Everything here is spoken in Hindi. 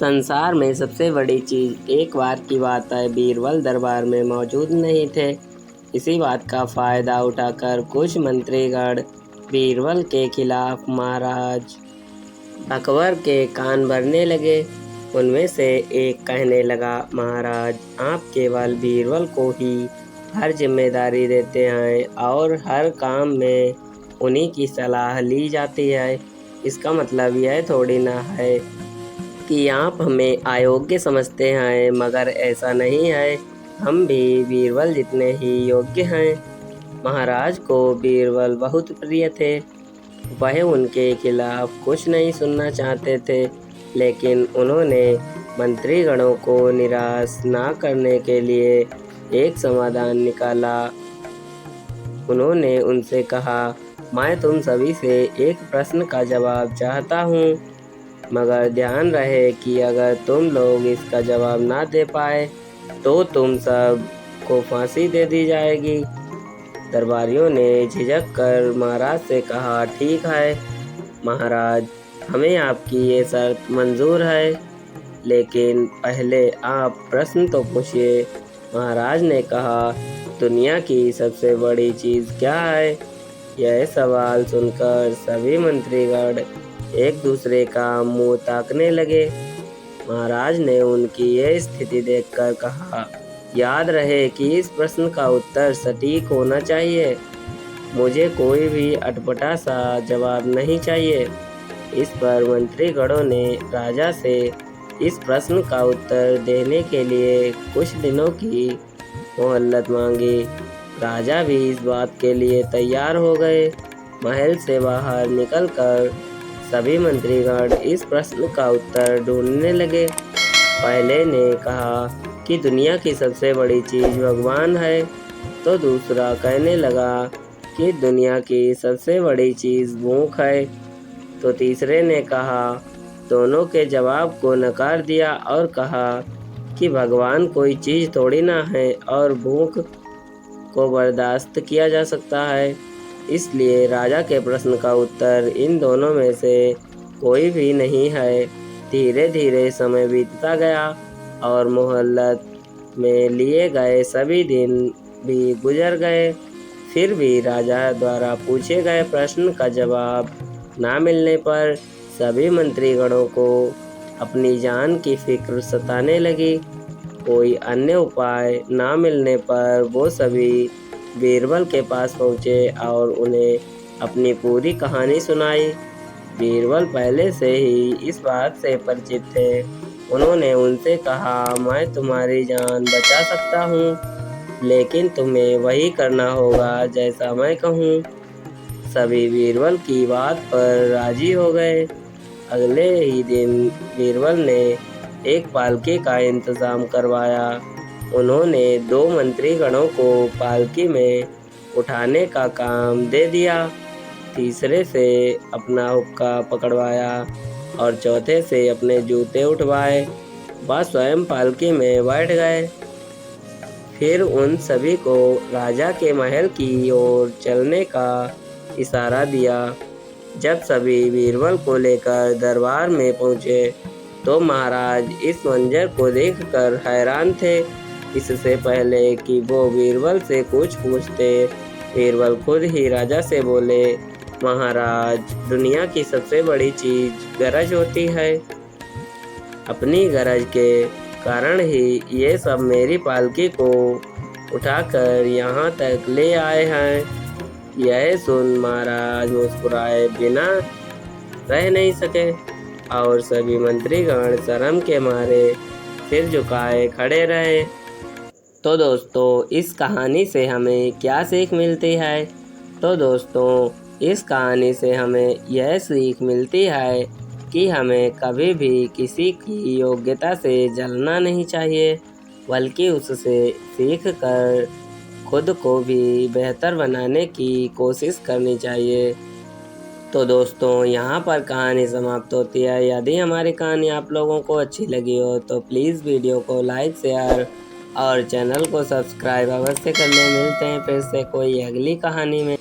संसार में सबसे बड़ी चीज़। एक बार की बात है, बीरबल दरबार में मौजूद नहीं थे। इसी बात का फ़ायदा उठाकर कुछ मंत्रीगण बीरबल के खिलाफ महाराज अकबर के कान भरने लगे। उनमें से एक कहने लगा, महाराज, आप केवल बीरबल को ही हर जिम्मेदारी देते हैं और हर काम में उन्हीं की सलाह ली जाती है। इसका मतलब यह थोड़ी ना है कि आप हमें अयोग्य समझते हैं, मगर ऐसा नहीं है। हम भी बीरबल जितने ही योग्य हैं। महाराज को बीरबल बहुत प्रिय थे। वह उनके खिलाफ कुछ नहीं सुनना चाहते थे, लेकिन उन्होंने मंत्रीगणों को निराश ना करने के लिए एक समाधान निकाला। उन्होंने उनसे कहा, मैं तुम सभी से एक प्रश्न का जवाब चाहता हूँ, मगर ध्यान रहे कि अगर तुम लोग इसका जवाब ना दे पाए तो तुम सब को फांसी दे दी जाएगी। दरबारियों ने झिझक कर महाराज से कहा, ठीक है महाराज, हमें आपकी ये शर्त मंजूर है, लेकिन पहले आप प्रश्न तो पूछिए। महाराज ने कहा, दुनिया की सबसे बड़ी चीज़ क्या है? यह सवाल सुनकर सभी मंत्रीगण एक दूसरे का मुंह ताकने लगे। महाराज ने उनकी यह स्थिति देखकर कहा, याद रहे कि इस प्रश्न का उत्तर सटीक होना चाहिए। मुझे कोई भी अटपटा सा जवाब नहीं चाहिए। इस पर मंत्रीगणों ने राजा से इस प्रश्न का उत्तर देने के लिए कुछ दिनों की मोहलत मांगी। राजा भी इस बात के लिए तैयार हो गए। महल से बाहर निकलकर सभी मंत्रीगण इस प्रश्न का उत्तर ढूंढने लगे। पहले ने कहा कि दुनिया की सबसे बड़ी चीज़ भगवान है, तो दूसरा कहने लगा कि दुनिया की सबसे बड़ी चीज़ भूख है, तो तीसरे ने कहा, दोनों के जवाब को नकार दिया और कहा कि भगवान कोई चीज़ थोड़ी ना है और भूख को बर्दाश्त किया जा सकता है। इसलिए राजा के प्रश्न का उत्तर इन दोनों में से कोई भी नहीं है। धीरे धीरे समय बीतता गया और मोहल्लत में लिए गए सभी दिन भी गुजर गए। फिर भी राजा द्वारा पूछे गए प्रश्न का जवाब ना मिलने पर सभी मंत्रीगणों को अपनी जान की फिक्र सताने लगी। कोई अन्य उपाय ना मिलने पर वो सभी बीरबल के पास पहुँचे और उन्हें अपनी पूरी कहानी सुनाई। बीरबल पहले से ही इस बात से परिचित थे। उन्होंने उनसे कहा, मैं तुम्हारी जान बचा सकता हूँ, लेकिन तुम्हें वही करना होगा जैसा मैं कहूँ। सभी बीरबल की बात पर राजी हो गए। अगले ही दिन बीरबल ने एक पालकी का इंतज़ाम करवाया। उन्होंने 2 मंत्रीगणों को पालकी में उठाने का काम दे दिया, तीसरे से अपना हुक्का पकड़वाया और चौथे से अपने जूते उठवाए। वह स्वयं पालकी में बैठ गए। फिर उन सभी को राजा के महल की ओर चलने का इशारा दिया। जब सभी बीरबल को लेकर दरबार में पहुँचे तो महाराज इस मंजर को देखकर हैरान थे। इससे पहले कि वो बीरबल से कुछ पूछते, बीरबल खुद ही राजा से बोले, महाराज, दुनिया की सबसे बड़ी चीज़ गरज होती है। अपनी गरज के कारण ही ये सब मेरी पालकी को उठाकर यहाँ तक ले आए हैं। यह सुन महाराज मुस्कुराए बिना रह नहीं सके और सभी मंत्रीगण शर्म के मारे सिर झुकाए खड़े रहे। तो दोस्तों, इस कहानी से हमें क्या सीख मिलती है? तो दोस्तों, इस कहानी से हमें यह सीख मिलती है कि हमें कभी भी किसी की योग्यता से जलना नहीं चाहिए, बल्कि उससे सीख कर खुद को भी बेहतर बनाने की कोशिश करनी चाहिए। तो दोस्तों, यहाँ पर कहानी समाप्त होती है। यदि हमारी कहानी आप लोगों को अच्छी लगी हो तो प्लीज़ वीडियो को लाइक, शेयर और चैनल को सब्सक्राइब अवश्य कर लें। मिलते हैं फिर से कोई अगली कहानी में।